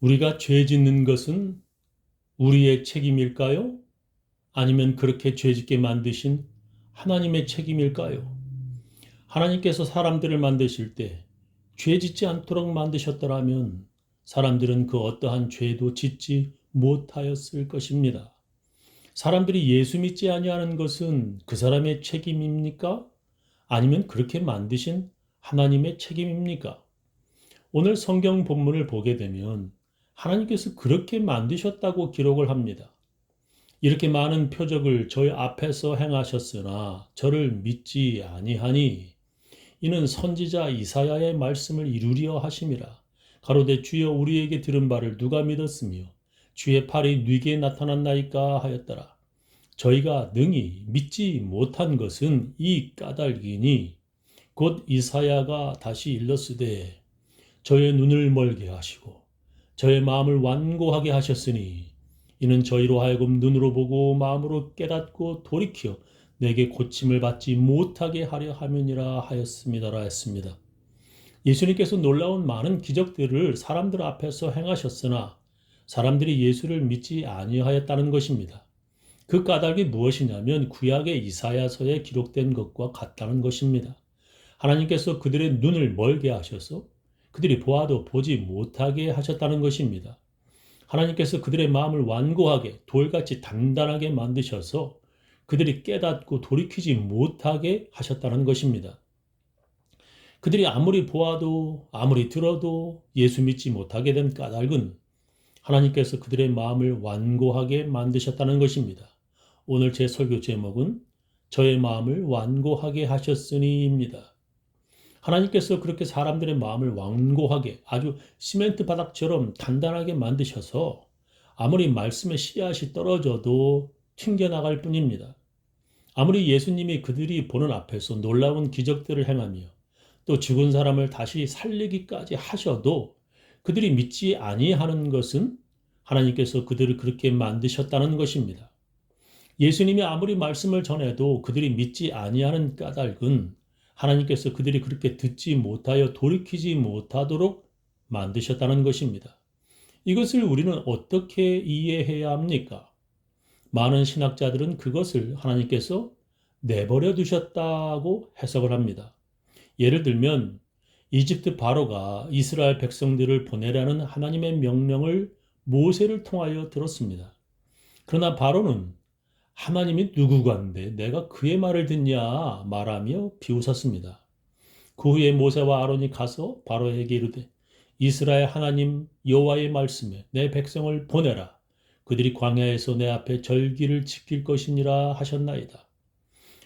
우리가 죄 짓는 것은 우리의 책임일까요? 아니면 그렇게 죄 짓게 만드신 하나님의 책임일까요? 하나님께서 사람들을 만드실 때 죄 짓지 않도록 만드셨더라면 사람들은 그 어떠한 죄도 짓지 못하였을 것입니다. 사람들이 예수 믿지 아니하는 것은 그 사람의 책임입니까? 아니면 그렇게 만드신 하나님의 책임입니까? 오늘 성경 본문을 보게 되면 하나님께서 그렇게 만드셨다고 기록을 합니다. 이렇게 많은 표적을 저희 앞에서 행하셨으나 저를 믿지 아니하니 이는 선지자 이사야의 말씀을 이루려 하심이라. 가로되 주여 우리에게 들은 바를 누가 믿었으며 주의 팔이 네게 나타났나이까 하였더라. 저희가 능히 믿지 못한 것은 이 까닭이니 곧 이사야가 다시 일렀으되 저의 눈을 멀게 하시고 저의 마음을 완고하게 하셨으니 이는 저희로 하여금 눈으로 보고 마음으로 깨닫고 돌이켜 내게 고침을 받지 못하게 하려 함이니라 하였습니다라 했습니다. 예수님께서 놀라운 많은 기적들을 사람들 앞에서 행하셨으나 사람들이 예수를 믿지 아니하였다는 것입니다. 그 까닭이 무엇이냐면 구약의 이사야서에 기록된 것과 같다는 것입니다. 하나님께서 그들의 눈을 멀게 하셔서 그들이 보아도 보지 못하게 하셨다는 것입니다. 하나님께서 그들의 마음을 완고하게 돌같이 단단하게 만드셔서 그들이 깨닫고 돌이키지 못하게 하셨다는 것입니다. 그들이 아무리 보아도 아무리 들어도 예수 믿지 못하게 된 까닭은 하나님께서 그들의 마음을 완고하게 만드셨다는 것입니다. 오늘 제 설교 제목은 저의 마음을 완고하게 하셨으니입니다. 하나님께서 그렇게 사람들의 마음을 완고하게 아주 시멘트 바닥처럼 단단하게 만드셔서 아무리 말씀의 씨앗이 떨어져도 튕겨나갈 뿐입니다. 아무리 예수님이 그들이 보는 앞에서 놀라운 기적들을 행하며 또 죽은 사람을 다시 살리기까지 하셔도 그들이 믿지 아니하는 것은 하나님께서 그들을 그렇게 만드셨다는 것입니다. 예수님이 아무리 말씀을 전해도 그들이 믿지 아니하는 까닭은 하나님께서 그들이 그렇게 듣지 못하여 돌이키지 못하도록 만드셨다는 것입니다. 이것을 우리는 어떻게 이해해야 합니까? 많은 신학자들은 그것을 하나님께서 내버려 두셨다고 해석을 합니다. 예를 들면 이집트 바로가 이스라엘 백성들을 보내라는 하나님의 명령을 모세를 통하여 들었습니다. 그러나 바로는 하나님이 누구간데 내가 그의 말을 듣냐 말하며 비웃었습니다. 그 후에 모세와 아론이 가서 바로에게 이르되 이스라엘 하나님 여호와의 말씀에 내 백성을 보내라. 그들이 광야에서 내 앞에 절기를 지킬 것이니라 하셨나이다.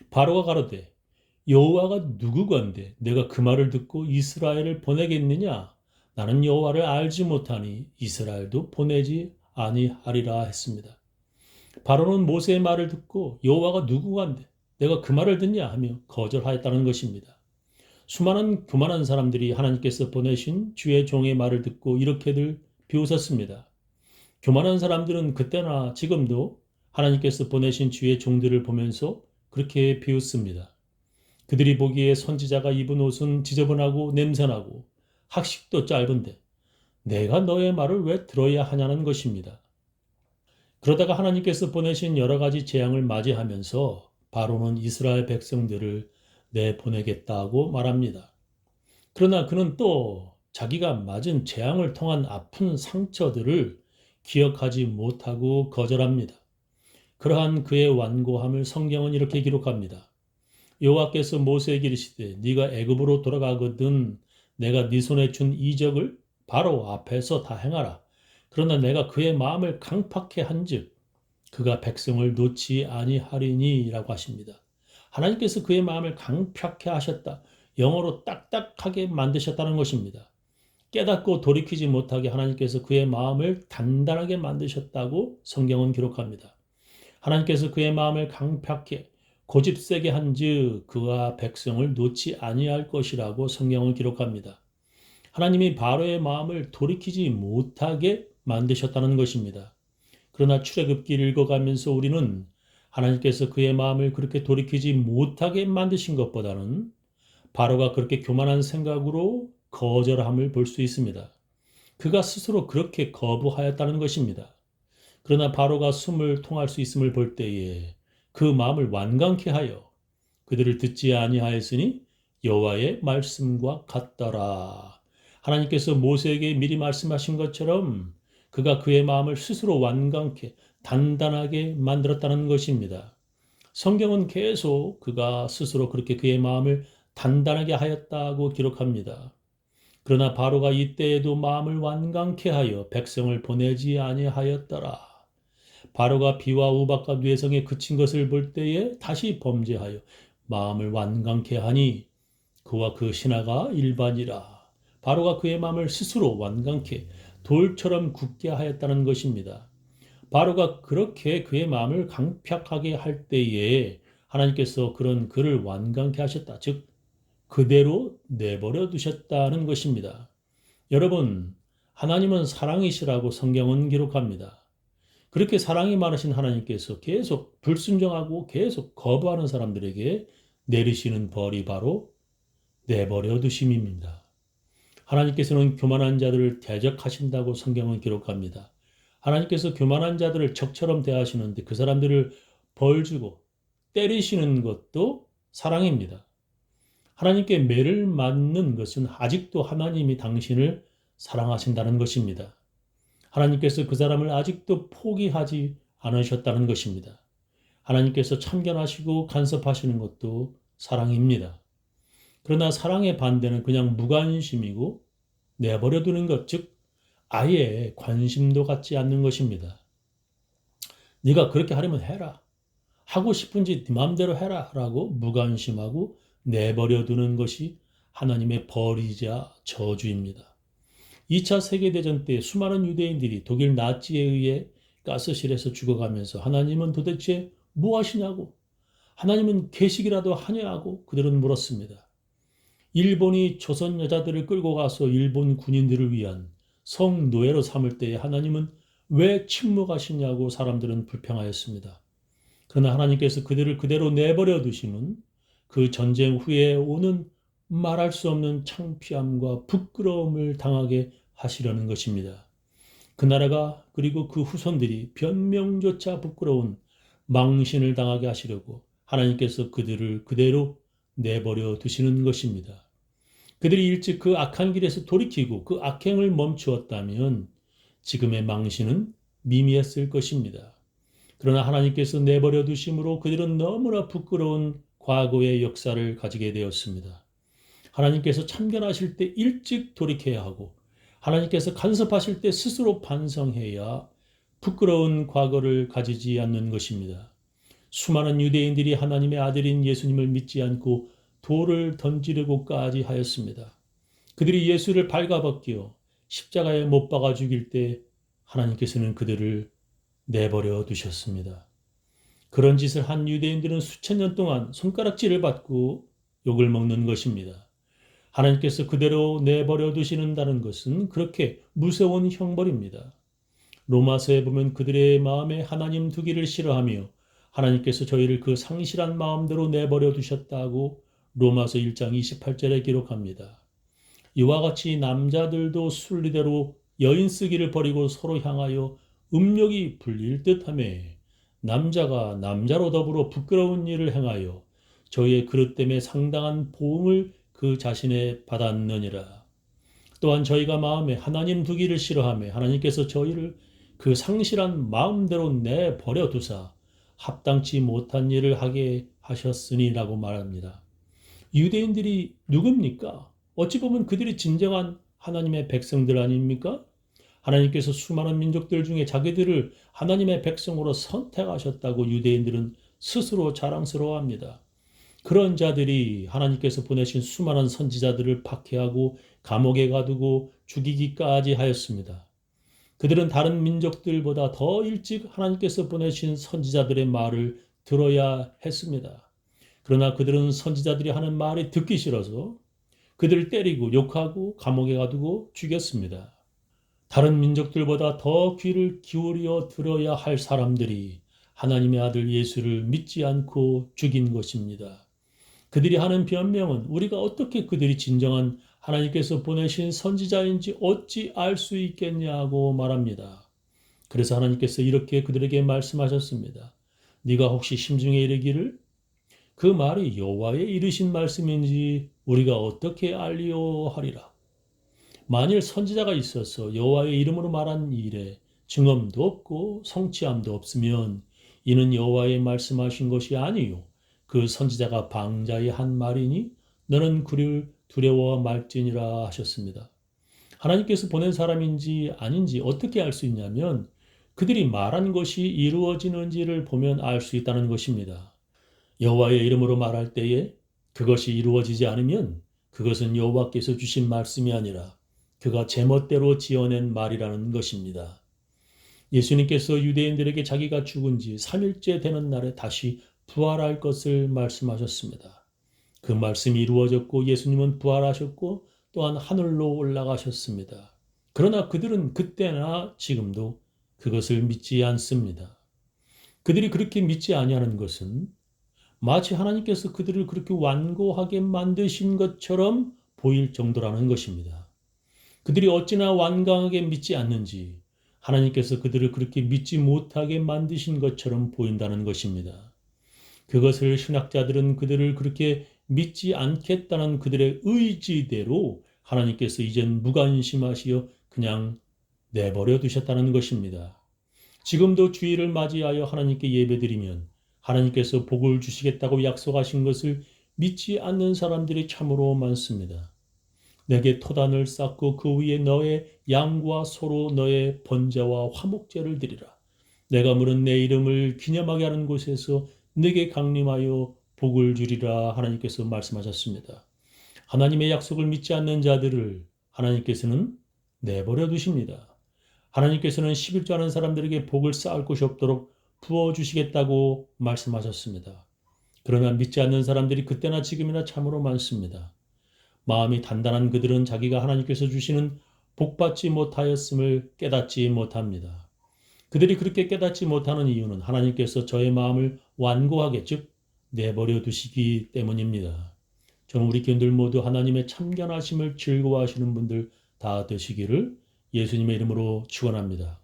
바로가 가로되 여호와가 누구건데 내가 그 말을 듣고 이스라엘을 보내겠느냐? 나는 여호와를 알지 못하니 이스라엘도 보내지 아니하리라 했습니다. 바로는 모세의 말을 듣고 여호와가 누구간데 내가 그 말을 듣냐 하며 거절하였다는 것입니다. 수많은 교만한 사람들이 하나님께서 보내신 주의 종의 말을 듣고 이렇게들 비웃었습니다. 교만한 사람들은 그때나 지금도 하나님께서 보내신 주의 종들을 보면서 그렇게 비웃습니다. 그들이 보기에 선지자가 입은 옷은 지저분하고 냄새나고 학식도 짧은데 내가 너의 말을 왜 들어야 하냐는 것입니다. 그러다가 하나님께서 보내신 여러 가지 재앙을 맞이하면서 바로는 이스라엘 백성들을 내보내겠다고 말합니다. 그러나 그는 또 자기가 맞은 재앙을 통한 아픈 상처들을 기억하지 못하고 거절합니다. 그러한 그의 완고함을 성경은 이렇게 기록합니다. 여호와께서 모세에게 이르시되 네가 애굽으로 돌아가거든 내가 네 손에 준 이적을 바로 앞에서 다 행하라. 그러나 내가 그의 마음을 강팍해 한즉 그가 백성을 놓지 아니하리니라고 하십니다. 하나님께서 그의 마음을 강팍해 하셨다. 영어로 딱딱하게 만드셨다는 것입니다. 깨닫고 돌이키지 못하게 하나님께서 그의 마음을 단단하게 만드셨다고 성경은 기록합니다. 하나님께서 그의 마음을 강팍해 고집세게 한즉 그와 백성을 놓지 아니할 것이라고 성경은 기록합니다. 하나님이 바로의 마음을 돌이키지 못하게 만드셨다는 것입니다. 그러나 출애굽기를 읽어가면서 우리는 하나님께서 그의 마음을 그렇게 돌이키지 못하게 만드신 것보다는 바로가 그렇게 교만한 생각으로 거절함을 볼 수 있습니다. 그가 스스로 그렇게 거부하였다는 것입니다. 그러나 바로가 숨을 통할 수 있음을 볼 때에 그 마음을 완강케 하여 그들을 듣지 아니하였으니 여호와의 말씀과 같더라. 하나님께서 모세에게 미리 말씀하신 것처럼 그가 그의 마음을 스스로 완강케 단단하게 만들었다는 것입니다. 성경은 계속 그가 스스로 그렇게 그의 마음을 단단하게 하였다고 기록합니다. 그러나 바로가 이때에도 마음을 완강케 하여 백성을 보내지 아니하였더라. 바로가 비와 우박과 뇌성에 그친 것을 볼 때에 다시 범죄하여 마음을 완강케 하니 그와 그 신하가 일반이라. 바로가 그의 마음을 스스로 완강케 돌처럼 굳게 하였다는 것입니다. 바로가 그렇게 그의 마음을 강팍하게 할 때에 하나님께서 그런 그를 완강케 하셨다. 즉 그대로 내버려 두셨다는 것입니다. 여러분, 하나님은 사랑이시라고 성경은 기록합니다. 그렇게 사랑이 많으신 하나님께서 계속 불순종하고 계속 거부하는 사람들에게 내리시는 벌이 바로 내버려 두심입니다. 하나님께서는 교만한 자들을 대적하신다고 성경은 기록합니다. 하나님께서 교만한 자들을 적처럼 대하시는데 그 사람들을 벌 주고 때리시는 것도 사랑입니다. 하나님께 매를 맞는 것은 아직도 하나님이 당신을 사랑하신다는 것입니다. 하나님께서 그 사람을 아직도 포기하지 않으셨다는 것입니다. 하나님께서 참견하시고 간섭하시는 것도 사랑입니다. 그러나 사랑의 반대는 그냥 무관심이고 내버려 두는 것, 즉 아예 관심도 갖지 않는 것입니다. 네가 그렇게 하려면 해라. 하고 싶은지 네 마음대로 해라 라고 무관심하고 내버려 두는 것이 하나님의 벌이자 저주입니다. 2차 세계대전 때 수많은 유대인들이 독일 나치에 의해 가스실에서 죽어가면서 하나님은 도대체 뭐 하시냐고, 하나님은 계시기라도 하냐고 그들은 물었습니다. 일본이 조선 여자들을 끌고 가서 일본 군인들을 위한 성노예로 삼을 때에 하나님은 왜 침묵하시냐고 사람들은 불평하였습니다. 그러나 하나님께서 그들을 그대로 내버려 두시는 그 전쟁 후에 오는 말할 수 없는 창피함과 부끄러움을 당하게 하시려는 것입니다. 그 나라가 그리고 그 후손들이 변명조차 부끄러운 망신을 당하게 하시려고 하나님께서 그들을 그대로 내버려 두시는 것입니다. 그들이 일찍 그 악한 길에서 돌이키고 그 악행을 멈추었다면 지금의 망신은 미미했을 것입니다. 그러나 하나님께서 내버려 두심으로 그들은 너무나 부끄러운 과거의 역사를 가지게 되었습니다. 하나님께서 참견하실 때 일찍 돌이켜야 하고 하나님께서 간섭하실 때 스스로 반성해야 부끄러운 과거를 가지지 않는 것입니다. 수많은 유대인들이 하나님의 아들인 예수님을 믿지 않고 돌을 던지려고까지 하였습니다. 그들이 예수를 발가벗겨 십자가에 못 박아 죽일 때 하나님께서는 그들을 내버려 두셨습니다. 그런 짓을 한 유대인들은 수천 년 동안 손가락질을 받고 욕을 먹는 것입니다. 하나님께서 그대로 내버려 두시는다는 것은 그렇게 무서운 형벌입니다. 로마서에 보면 그들의 마음에 하나님 두기를 싫어하며 하나님께서 저희를 그 상실한 마음대로 내버려 두셨다고 로마서 1장 28절에 기록합니다. 이와 같이 남자들도 순리대로 여인 쓰기를 버리고 서로 향하여 음욕이 불릴 듯하며 남자가 남자로 더불어 부끄러운 일을 행하여 저희의 그릇 때문에 상당한 보응을 그 자신에 받았느니라. 또한 저희가 마음에 하나님 두기를 싫어하며 하나님께서 저희를 그 상실한 마음대로 내버려 두사 합당치 못한 일을 하게 하셨으니라고 말합니다. 유대인들이 누굽니까? 어찌 보면 그들이 진정한 하나님의 백성들 아닙니까? 하나님께서 수많은 민족들 중에 자기들을 하나님의 백성으로 선택하셨다고 유대인들은 스스로 자랑스러워합니다. 그런 자들이 하나님께서 보내신 수많은 선지자들을 박해하고 감옥에 가두고 죽이기까지 하였습니다. 그들은 다른 민족들보다 더 일찍 하나님께서 보내신 선지자들의 말을 들어야 했습니다. 그러나 그들은 선지자들이 하는 말이 듣기 싫어서 그들을 때리고 욕하고 감옥에 가두고 죽였습니다. 다른 민족들보다 더 귀를 기울여 들어야 할 사람들이 하나님의 아들 예수를 믿지 않고 죽인 것입니다. 그들이 하는 변명은 우리가 어떻게 그들이 진정한 하나님께서 보내신 선지자인지 어찌 알 수 있겠냐고 말합니다. 그래서 하나님께서 이렇게 그들에게 말씀하셨습니다. 네가 혹시 심중에 이르기를 그 말이 여호와의 이르신 말씀인지 우리가 어떻게 알리오 하리라. 만일 선지자가 있어서 여호와의 이름으로 말한 일에 증언도 없고 성취함도 없으면 이는 여호와의 말씀하신 것이 아니요 그 선지자가 방자히 한 말이니 너는 그를 두려워 말지니라 하셨습니다. 하나님께서 보낸 사람인지 아닌지 어떻게 알 수 있냐면 그들이 말한 것이 이루어지는지를 보면 알 수 있다는 것입니다. 여호와의 이름으로 말할 때에 그것이 이루어지지 않으면 그것은 여호와께서 주신 말씀이 아니라 그가 제멋대로 지어낸 말이라는 것입니다. 예수님께서 유대인들에게 자기가 죽은 지 3일째 되는 날에 다시 부활할 것을 말씀하셨습니다. 그 말씀이 이루어졌고 예수님은 부활하셨고 또한 하늘로 올라가셨습니다. 그러나 그들은 그때나 지금도 그것을 믿지 않습니다. 그들이 그렇게 믿지 아니하는 것은 마치 하나님께서 그들을 그렇게 완고하게 만드신 것처럼 보일 정도라는 것입니다. 그들이 어찌나 완강하게 믿지 않는지 하나님께서 그들을 그렇게 믿지 못하게 만드신 것처럼 보인다는 것입니다. 그것을 신학자들은 그들을 그렇게 믿지 않겠다는 그들의 의지대로 하나님께서 이젠 무관심하시어 그냥 내버려 두셨다는 것입니다. 지금도 주일을 맞이하여 하나님께 예배드리면 하나님께서 복을 주시겠다고 약속하신 것을 믿지 않는 사람들이 참으로 많습니다. 내게 토단을 쌓고 그 위에 너의 양과 소로 너의 번제와 화목제를 드리라. 내가 물은 내 이름을 기념하게 하는 곳에서 내게 강림하여 복을 주리라 하나님께서 말씀하셨습니다. 하나님의 약속을 믿지 않는 자들을 하나님께서는 내버려 두십니다. 하나님께서는 11조하는 사람들에게 복을 쌓을 곳이 없도록 부어주시겠다고 말씀하셨습니다. 그러나 믿지 않는 사람들이 그때나 지금이나 참으로 많습니다. 마음이 단단한 그들은 자기가 하나님께서 주시는 복받지 못하였음을 깨닫지 못합니다. 그들이 그렇게 깨닫지 못하는 이유는 하나님께서 저의 마음을 완고하게 즉 내버려 두시기 때문입니다. 저는 우리 교인들 모두 하나님의 참견하심을 즐거워하시는 분들 다 되시기를 예수님의 이름으로 축원합니다.